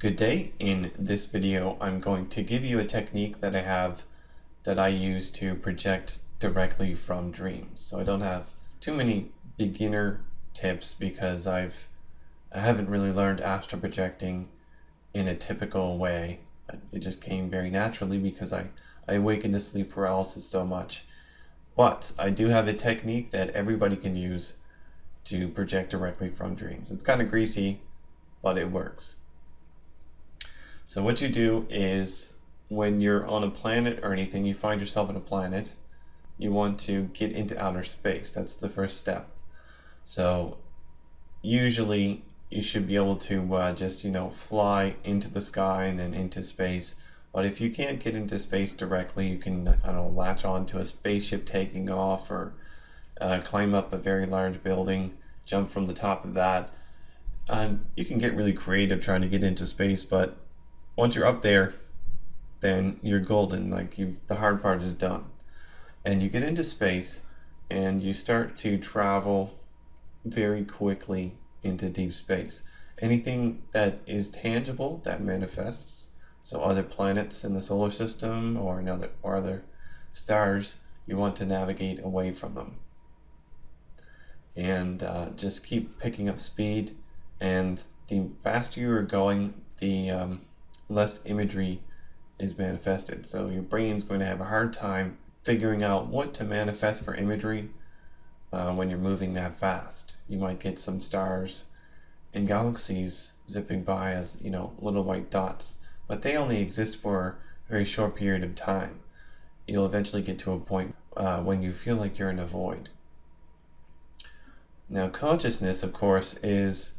Good day. In this video, I'm going to give you a technique that I use to project directly from dreams. So I don't have too many beginner tips because I haven't really learned astral projecting in a typical way. It just came very naturally because I awaken to sleep paralysis so much. But I do have a technique that everybody can use to project directly from dreams. It's kind of greasy, but it works. So what you do is when you're on a planet or anything, you find yourself on a planet, you want to get into outer space. That's the first step. So usually you should be able to just, fly into the sky and then into space. But if you can't get into space directly, you can, latch on to a spaceship taking off or climb up a very large building, jump from the top of that. You can get really creative trying to get into space, but once you're up there, then you're golden. The hard part is done. And you get into space and you start to travel very quickly into deep space. Anything that is tangible, that manifests, so other planets in the solar system or other stars, you want to navigate away from them. And just keep picking up speed, and the faster you're going, the less imagery is manifested. So your brain's going to have a hard time figuring out what to manifest for imagery when you're moving that fast. You might get some stars and galaxies zipping by as little white dots, but they only exist for a very short period of time. You'll eventually get to a point when you feel like you're in a void. Now, consciousness, of course, is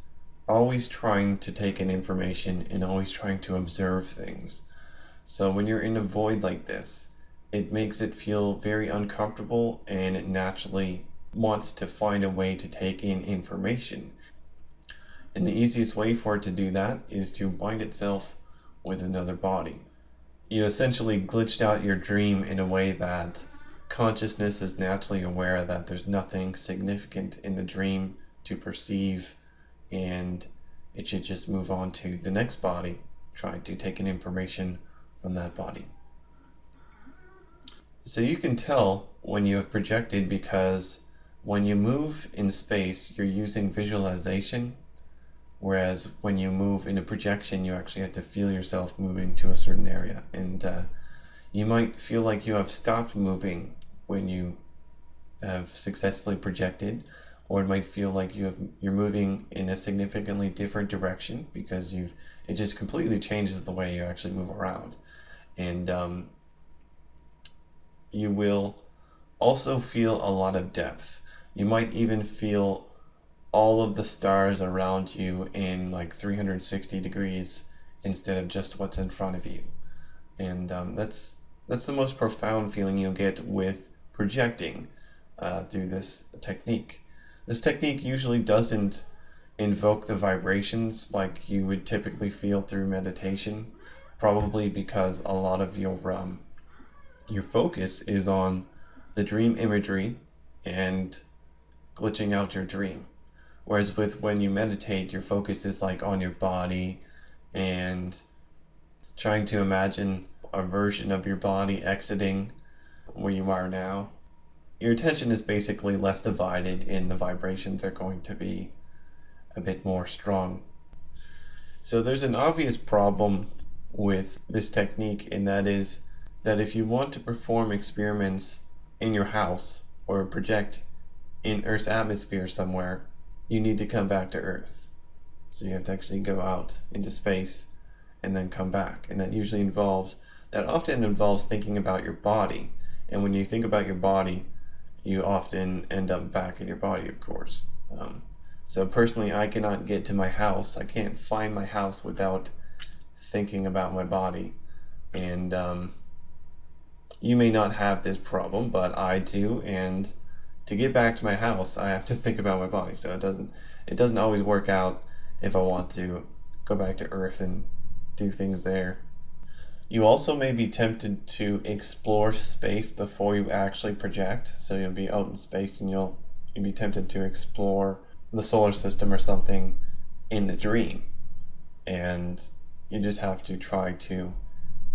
always trying to take in information and always trying to observe things. So when you're in a void like this, it makes it feel very uncomfortable, and it naturally wants to find a way to take in information. And the easiest way for it to do that is to bind itself with another body. You essentially glitched out your dream in a way that consciousness is naturally aware that there's nothing significant in the dream to perceive, and it should just move on to the next body, trying to take in information from that body. So you can tell when you have projected because when you move in space, you're using visualization, whereas when you move in a projection, you actually have to feel yourself moving to a certain area. And you might feel like you have stopped moving when you have successfully projected, or it might feel like you're moving in a significantly different direction because it just completely changes the way you actually move around. And you will also feel a lot of depth. You might even feel all of the stars around you in 360 degrees instead of just what's in front of you. And that's the most profound feeling you'll get with projecting through this technique. This technique usually doesn't invoke the vibrations like you would typically feel through meditation, probably because a lot of your focus is on the dream imagery and glitching out your dream. Whereas when you meditate, your focus is on your body and trying to imagine a version of your body exiting where you are now. Your attention is basically less divided, and the vibrations are going to be a bit more strong. So there's an obvious problem with this technique, and that is that if you want to perform experiments in your house or project in Earth's atmosphere somewhere, you need to come back to Earth. So you have to actually go out into space and then come back. And that often involves thinking about your body. And when you think about your body, you often end up back in your body, of course. So personally, I cannot get to my house. I can't find my house without thinking about my body. And you may not have this problem, but I do. And to get back to my house, I have to think about my body. So it doesn't always work out if I want to go back to Earth and do things there. You also may be tempted to explore space before you actually project. So you'll be out in space and you'll be tempted to explore the solar system or something in the dream. And You just have to try to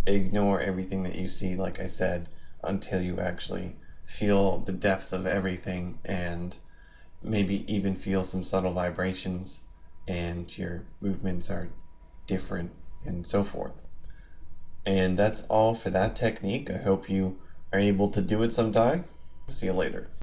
ignore everything that you see, like I said, until you actually feel the depth of everything and maybe even feel some subtle vibrations and your movements are different and so forth. And that's all for that technique. I hope you are able to do it sometime. See you later.